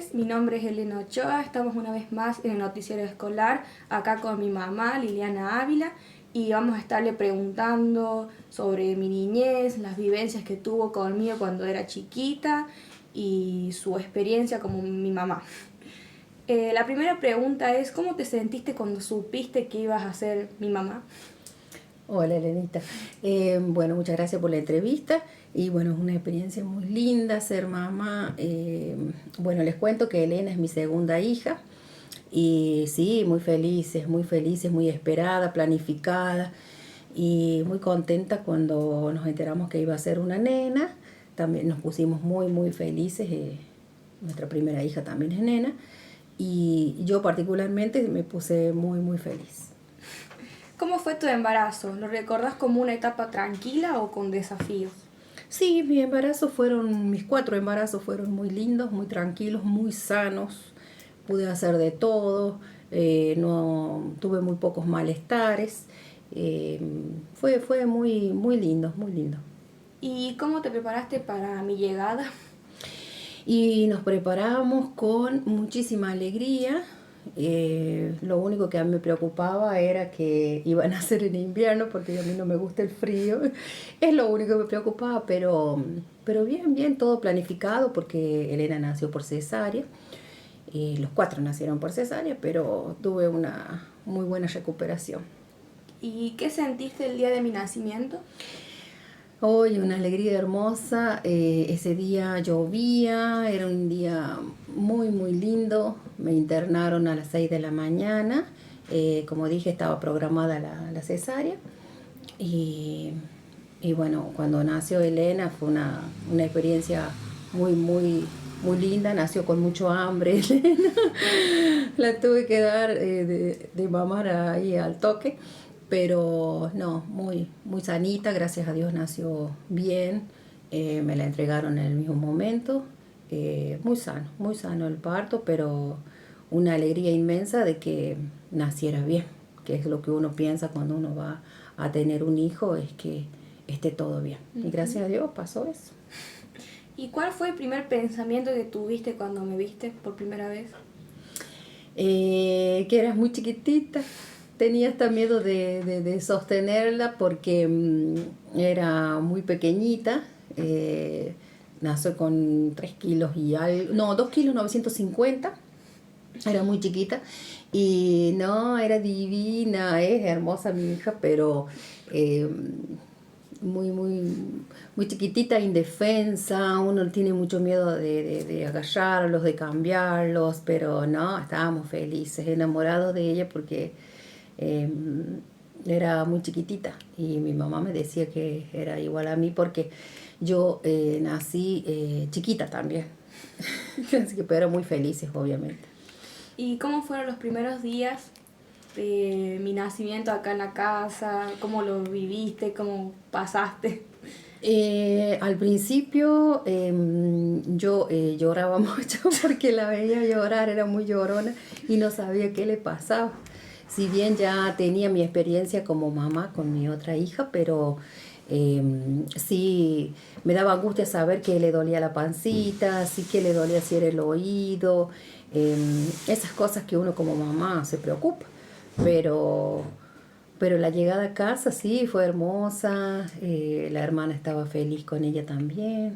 tardes, mi nombre es Elena Ochoa, estamos una vez más en el noticiero escolar, acá con mi mamá Liliana Ávila, y vamos a estarle preguntando sobre mi niñez, las vivencias que tuvo conmigo cuando era chiquita y su experiencia como mi mamá. La primera pregunta es, ¿cómo te sentiste cuando supiste que ibas a ser mi mamá? Hola, Elenita. Bueno, muchas gracias por la entrevista y bueno, es una experiencia muy linda ser mamá. Bueno, les cuento que Elena es mi segunda hija y sí, muy felices, muy esperada, planificada y muy contenta cuando nos enteramos que iba a ser una nena. También nos pusimos muy felices. Nuestra primera hija también es nena y yo particularmente me puse muy feliz. ¿Cómo fue tu embarazo? ¿Lo recordás como una etapa tranquila o con desafíos? Sí, mis 4 embarazos fueron muy lindos, muy tranquilos, muy sanos. Pude hacer de todo, no tuve muy pocos malestares. Fue muy lindo, muy lindo. ¿Y cómo te preparaste para mi llegada? Y nos preparamos con muchísima alegría. Lo único que a mí me preocupaba era que iban a ser en invierno porque a mí no me gusta el frío. Es lo único que me preocupaba, pero bien, todo planificado porque Elena nació por cesárea. Los 4 nacieron por cesárea, pero tuve una muy buena recuperación. ¿Y qué sentiste el día de mi nacimiento? Hoy una alegría hermosa, ese día llovía, era un día muy lindo, me internaron a las 6 de la mañana, como dije estaba programada la cesárea y, y bueno, cuando nació Elena fue una experiencia muy linda, nació con mucho hambre Elena, la tuve que dar de mamar ahí al toque. Pero no, muy sanita, gracias a Dios nació bien, me la entregaron en el mismo momento, muy sano el parto, pero una alegría inmensa de que naciera bien, que es lo que uno piensa cuando uno va a tener un hijo, es que esté todo bien. Y gracias a Dios pasó eso. ¿Y cuál fue el primer pensamiento que tuviste cuando me viste por primera vez? Que eras muy chiquitita, tenía hasta miedo de sostenerla porque era muy pequeñita, nació con 3 kilos y algo, no, 2 kilos 950, era muy chiquita y no, era divina, es hermosa mi hija, pero eh, muy chiquitita, indefensa, uno tiene mucho miedo de agarrarlos, de cambiarlos, pero no, estábamos felices, enamorados de ella porque eh, era muy chiquitita y mi mamá me decía que era igual a mí porque yo nací chiquita también, así que pero muy felices obviamente. ¿Y cómo fueron los primeros días de mi nacimiento acá en la casa? ¿Cómo lo viviste? ¿Cómo pasaste? Al principio yo lloraba mucho porque la veía llorar, era muy llorona y no sabía qué le pasaba. Si bien ya tenía mi experiencia como mamá con mi otra hija, pero sí me daba angustia saber que le dolía la pancita, sí que le dolía si era el oído, esas cosas que uno como mamá se preocupa. Pero pero la llegada a casa sí fue hermosa, la hermana estaba feliz con ella también,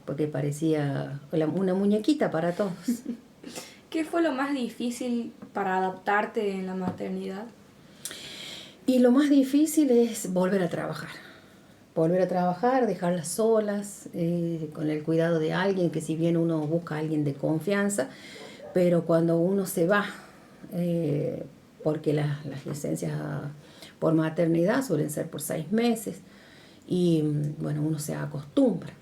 porque parecía una muñequita para todos. ¿Qué fue lo más difícil para adaptarte en la maternidad? Y lo más difícil es volver a trabajar, dejarlas solas, con el cuidado de alguien, que si bien uno busca a alguien de confianza, pero cuando uno se va, porque las licencias por maternidad suelen ser por 6 meses, y bueno, uno se acostumbra,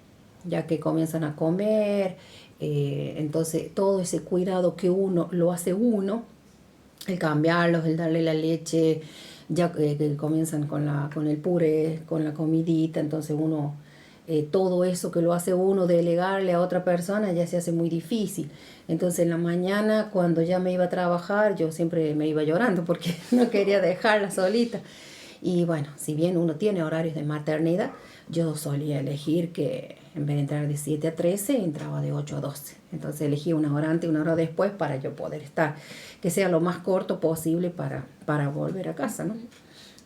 ya que comienzan a comer, entonces todo ese cuidado que uno lo hace uno, el cambiarlos, el darle la leche, ya que comienzan con el puré, con la comidita, entonces uno, todo eso que lo hace uno, delegarle a otra persona, ya se hace muy difícil. Entonces en la mañana, cuando ya me iba a trabajar, yo siempre me iba llorando porque no quería dejarla solita. Y bueno, si bien uno tiene horarios de maternidad, yo solía elegir que En vez de entrar de 7 a 13, entraba de 8 a 12. Entonces elegí una hora antes y una hora después para yo poder estar, que sea lo más corto posible para volver a casa, ¿no?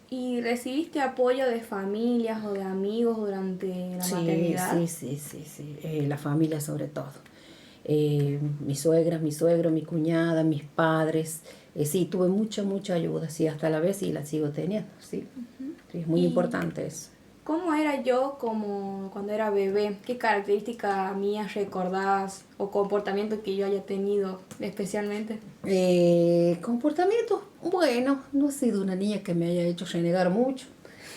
¿Y recibiste apoyo de familias o de amigos durante la maternidad? Sí. La familia sobre todo. Mis suegras, mi suegro, mi cuñada, mis padres. Sí, tuve mucha ayuda, sí, hasta la vez y la sigo teniendo, sí. Sí, es muy ¿Y importante eso. cómo era yo como cuando era bebé? ¿Qué características mías recordás o comportamiento que yo haya tenido especialmente? Comportamiento, bueno, no he sido una niña que me haya hecho renegar mucho.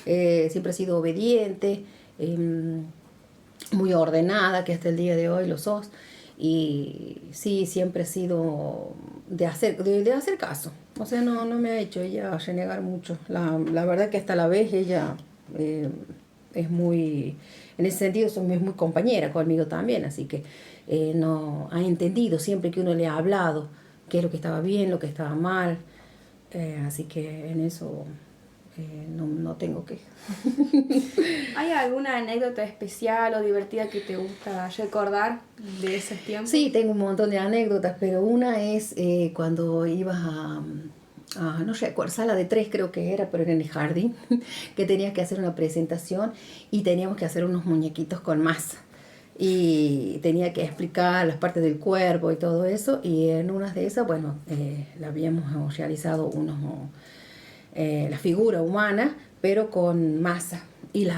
Siempre he sido obediente, muy ordenada, que hasta el día de hoy lo sos. Y sí, siempre he sido de hacer caso. O sea, no me ha hecho ella renegar mucho. La verdad que hasta la vez ella es muy, en ese sentido, es muy compañera conmigo también. Así que no ha entendido siempre que uno le ha hablado qué es lo que estaba bien, lo que estaba mal. Así que en eso no tengo queja. ¿Hay alguna anécdota especial o divertida que te gusta recordar de esos tiempos? Sí, tengo un montón de anécdotas, pero una es cuando ibas no sé, sala de 3 creo que era, pero era en el jardín, que tenías que hacer una presentación y teníamos que hacer unos muñequitos con masa. Y tenía que explicar las partes del cuerpo y todo eso, y en una de esas, bueno, la habíamos realizado la figura humana, pero con masa. Y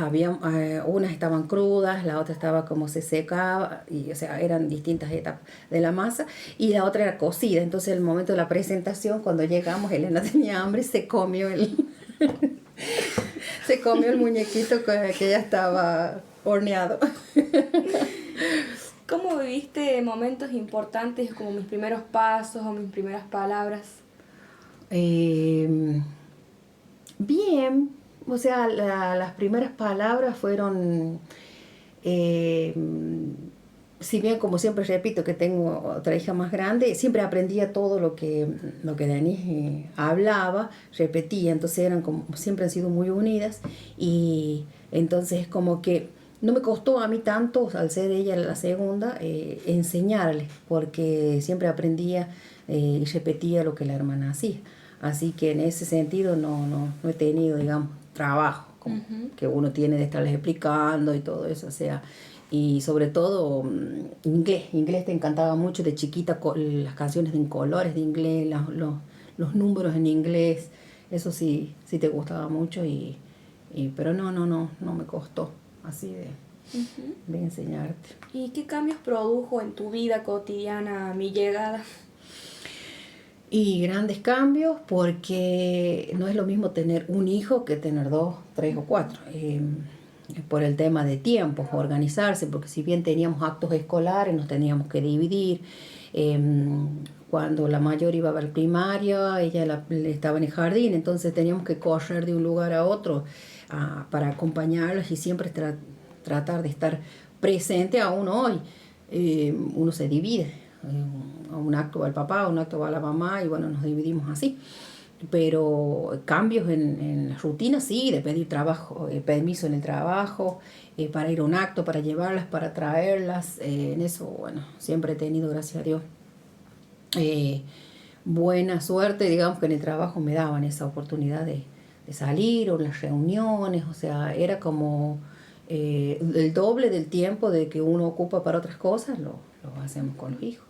unas estaban crudas, la otra estaba como se secaba, y o sea, eran distintas etapas de la masa, y la otra era cocida. Entonces, el momento de la presentación, cuando llegamos, Elena tenía hambre, se comió se comió el muñequito que ya estaba horneado. ¿Cómo viviste momentos importantes como mis primeros pasos o mis primeras palabras? Eh, Bien, o sea, las primeras palabras fueron, eh, si bien como siempre repito que tengo otra hija más grande, siempre aprendía todo lo que Denise hablaba, repetía, entonces eran como, siempre han sido muy unidas y entonces como que no me costó a mí tanto, al ser ella la segunda, enseñarle, porque siempre aprendía y repetía lo que la hermana hacía. Así que en ese sentido no he tenido, digamos, trabajo como que uno tiene de estarles explicando y todo eso, o sea, y sobre todo inglés te encantaba mucho de chiquita, las canciones en colores de inglés, los números en inglés, eso sí te gustaba mucho pero no me costó así de enseñarte. ¿Y qué cambios produjo en tu vida cotidiana mi llegada? Y grandes cambios porque no es lo mismo tener un hijo que tener 2, 3 o 4. Por el tema de tiempos, organizarse, porque si bien teníamos actos escolares, nos teníamos que dividir. Cuando la mayor iba al primario, ella estaba en el jardín, entonces teníamos que correr de un lugar a otro para acompañarlos y siempre tratar de estar presente aún hoy. Uno se divide. A un acto va el papá, a un acto va la mamá y bueno, nos dividimos así. Pero cambios en las rutinas, sí, de pedir permiso en el trabajo, para ir a un acto, para llevarlas, para traerlas. En eso, bueno, siempre he tenido, gracias a Dios, buena suerte, digamos que en el trabajo me daban esa oportunidad de salir o en las reuniones, o sea, era como el doble del tiempo de que uno ocupa para otras cosas, lo hacemos con los hijos.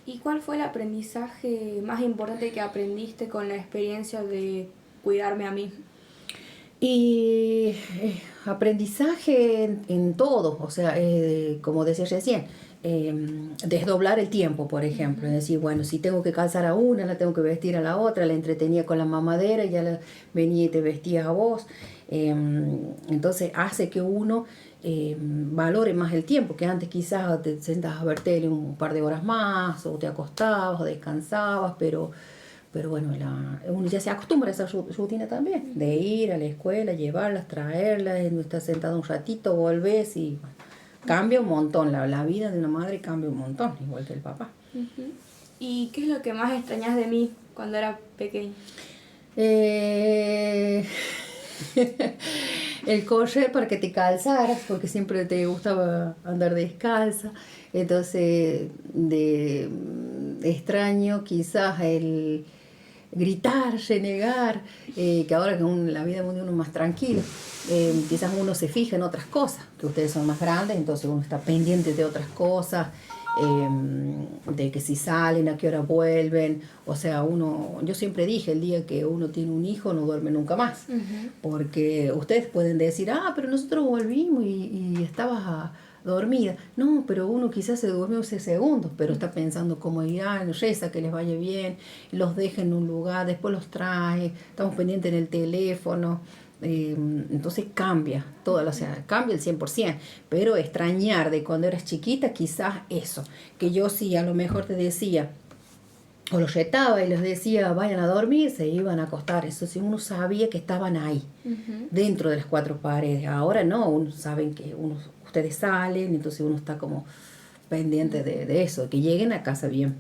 ¿Y cuál fue el aprendizaje más importante que aprendiste con la experiencia de cuidarme a mí? Y aprendizaje en todo, o sea, como decía recién, desdoblar el tiempo, por ejemplo, es decir, bueno, si tengo que calzar a una, la tengo que vestir a la otra, la entretenía con la mamadera y ya venía y te vestías a vos. Entonces hace que uno valore más el tiempo, que antes quizás te sentas a ver tele un par de horas más, o te acostabas, o descansabas, pero bueno, uno ya se acostumbra a esa rutina también, de ir a la escuela, llevarlas, traerlas, estar sentado un ratito, volvés y bueno, cambia un montón, la vida de una madre cambia un montón, igual que el papá. ¿Y qué es lo que más extrañas de mí cuando era pequeña? Eh, el correr para que te calzaras, porque siempre te gustaba andar descalza. Entonces, extraño quizás el gritar, renegar, que ahora que la vida de uno es más tranquila, quizás uno se fija en otras cosas, que ustedes son más grandes, entonces uno está pendiente de otras cosas, de que si salen, a qué hora vuelven. O sea, yo siempre dije, el día que uno tiene un hijo no duerme nunca más, porque ustedes pueden decir, pero nosotros volvimos y estabas dormida. No, pero uno quizás se durmió 6 segundos, pero está pensando cómo irán, reza que les vaya bien, los deja en un lugar, después los trae, estamos pendientes en el teléfono. Entonces cambia todo, o sea, cambia el 100%, pero extrañar de cuando eras chiquita, quizás eso, que yo sí a lo mejor te decía, o los retaba y les decía, vayan a dormir, se iban a acostar, eso sí, uno sabía que estaban ahí, dentro de las 4 paredes. Ahora no, uno saben que ustedes salen, entonces uno está como pendiente de eso, de que lleguen a casa bien.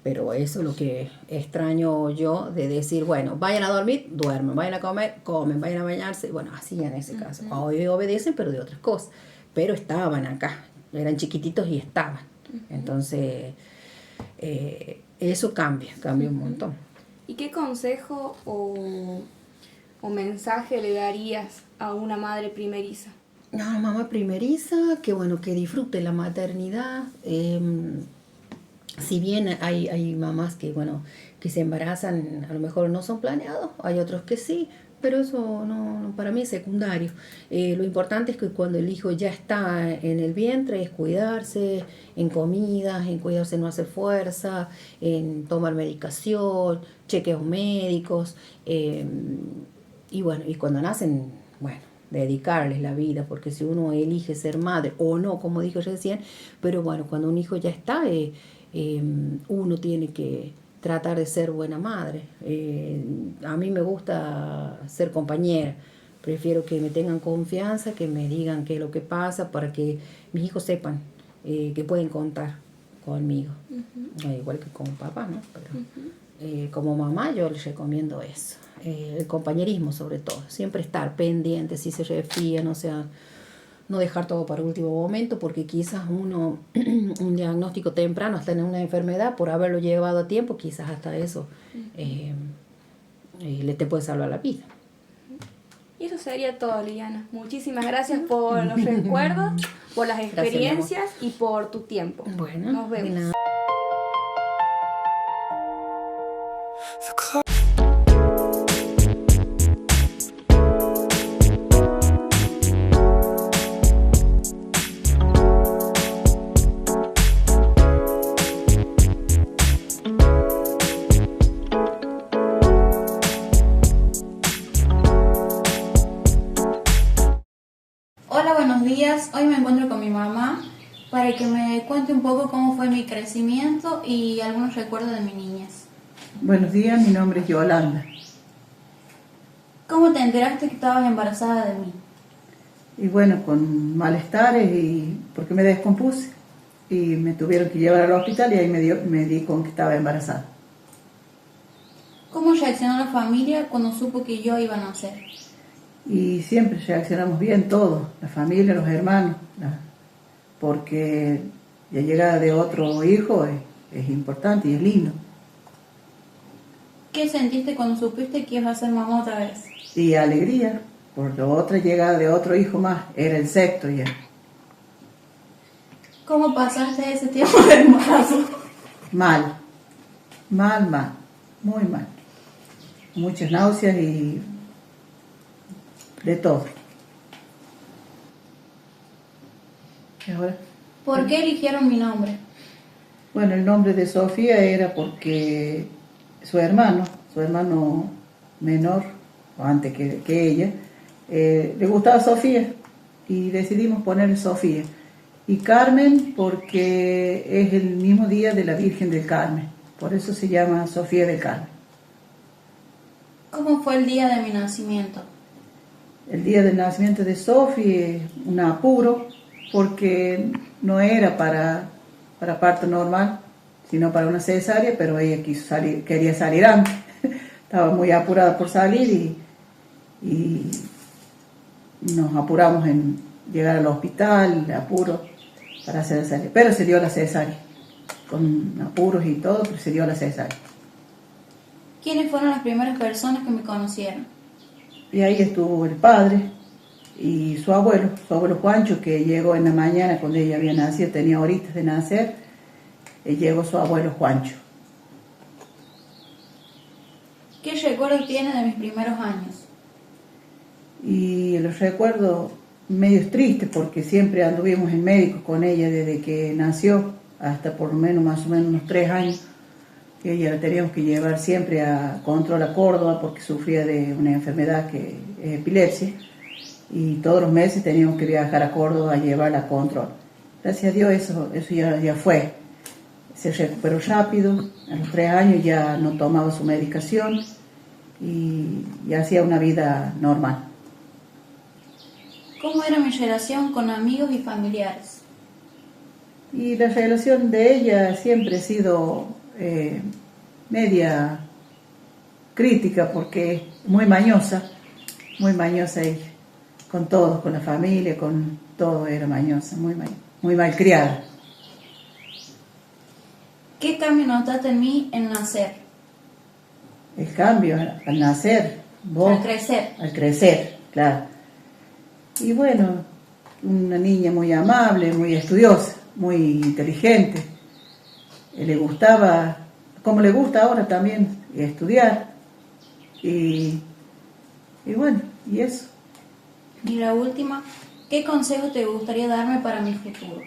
Pero eso es lo que extraño yo, de decir, bueno, vayan a dormir, duermen, vayan a comer, comen, vayan a bañarse. Bueno, así en ese caso. Hoy obedecen, pero de otras cosas. Pero estaban acá, eran chiquititos y estaban. Entonces, eso cambia un montón. ¿Y qué consejo o mensaje le darías a una madre primeriza? No, mamá primeriza, que bueno, que disfrute la maternidad. Si bien hay mamás que, bueno, que se embarazan, a lo mejor no son planeados, hay otros que sí, pero eso no para mí es secundario. Lo importante es que cuando el hijo ya está en el vientre, es cuidarse en comidas, en cuidarse no hacer fuerza, en tomar medicación, chequeos médicos, y bueno, y cuando nacen, bueno, dedicarles la vida, porque si uno elige ser madre o no, como dije recién, pero bueno, cuando un hijo ya está, uno tiene que tratar de ser buena madre. A mí me gusta ser compañera, prefiero que me tengan confianza, que me digan qué es lo que pasa, para que mis hijos sepan que pueden contar conmigo, igual que como papá, ¿no? Pero, como mamá yo les recomiendo eso, el compañerismo sobre todo, siempre estar pendiente si se resfrían, o sea, no dejar todo para último momento, porque quizás un diagnóstico temprano, hasta en una enfermedad, por haberlo llevado a tiempo, quizás hasta eso te puede salvar la vida. Y eso sería todo, Liliana. Muchísimas gracias por los recuerdos, por las experiencias y por tu tiempo. Bueno, nos vemos. Hola, buenos días. Hoy me encuentro con mi mamá para que me cuente un poco cómo fue mi crecimiento y algunos recuerdos de mi niñez. Buenos días, mi nombre es Yolanda. ¿Cómo te enteraste que estabas embarazada de mí? Y bueno, con malestares y porque me descompuse y me tuvieron que llevar al hospital y ahí me di con que estaba embarazada. ¿Cómo reaccionó la familia cuando supo que yo iba a nacer? Y siempre reaccionamos bien todos, la familia, los hermanos, porque la llegada de otro hijo es importante y es lindo. ¿Qué sentiste cuando supiste que ibas a ser mamá otra vez? Y alegría, por la otra llegada de otro hijo más, era el 6º ya. ¿Cómo pasaste ese tiempo de embarazo? Mal, muy mal. Muchas náuseas y de todo. ¿Y ahora? ¿Por qué eligieron mi nombre? Bueno, el nombre de Sofía era porque su hermano menor, o antes que ella, le gustaba Sofía y decidimos ponerle Sofía. Y Carmen porque es el mismo día de la Virgen del Carmen, por eso se llama Sofía del Carmen. ¿Cómo fue el día de mi nacimiento? El día del nacimiento de Sofía, un apuro, porque no era para parto normal, sino para una cesárea, pero ella quería salir antes. Estaba muy apurada por salir y nos apuramos en llegar al hospital, apuro para hacer cesárea, pero se dio la cesárea, con apuros y todo, pero se dio la cesárea. ¿Quiénes fueron las primeras personas que me conocieron? Y ahí estuvo el padre y su abuelo Juancho, que llegó en la mañana cuando ella había nacido, tenía horitas de nacer, y llegó su abuelo Juancho. ¿Qué recuerdo tiene de mis primeros años? Y los recuerdo medio tristes porque siempre anduvimos en médicos con ella desde que nació hasta por lo menos más o menos unos 3 años. Y ella la teníamos que llevar siempre a control a Córdoba porque sufría de una enfermedad que es epilepsia. Y todos los meses teníamos que viajar a Córdoba a llevarla a control. Gracias a Dios eso ya fue. Se recuperó rápido, a los 3 años ya no tomaba su medicación y hacía una vida normal. ¿Cómo era mi relación con amigos y familiares? Y la relación de ella siempre ha sido media crítica porque es muy mañosa ella, con todos, con la familia, con todo era mañosa, muy malcriada. ¿Qué cambio notaste en mí en nacer? El cambio al nacer, vos, Al crecer. al crecer, claro. Y bueno, una niña muy amable, muy estudiosa, muy inteligente. Le gustaba, como le gusta ahora también, estudiar. Y bueno, y eso. Y la última, ¿qué consejo te gustaría darme para mi futuro?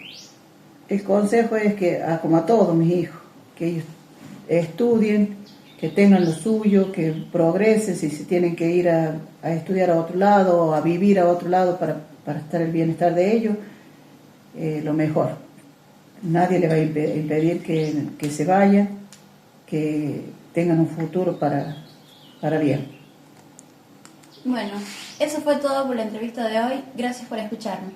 El consejo es que, como a todos mis hijos, que ellos estudien, que tengan lo suyo, que progresen, si se tienen que ir a estudiar a otro lado o a vivir a otro lado para estar el bienestar de ellos, lo mejor. Nadie le va a impedir que se vayan, que tengan un futuro para bien. Bueno, eso fue todo por la entrevista de hoy. Gracias por escucharme.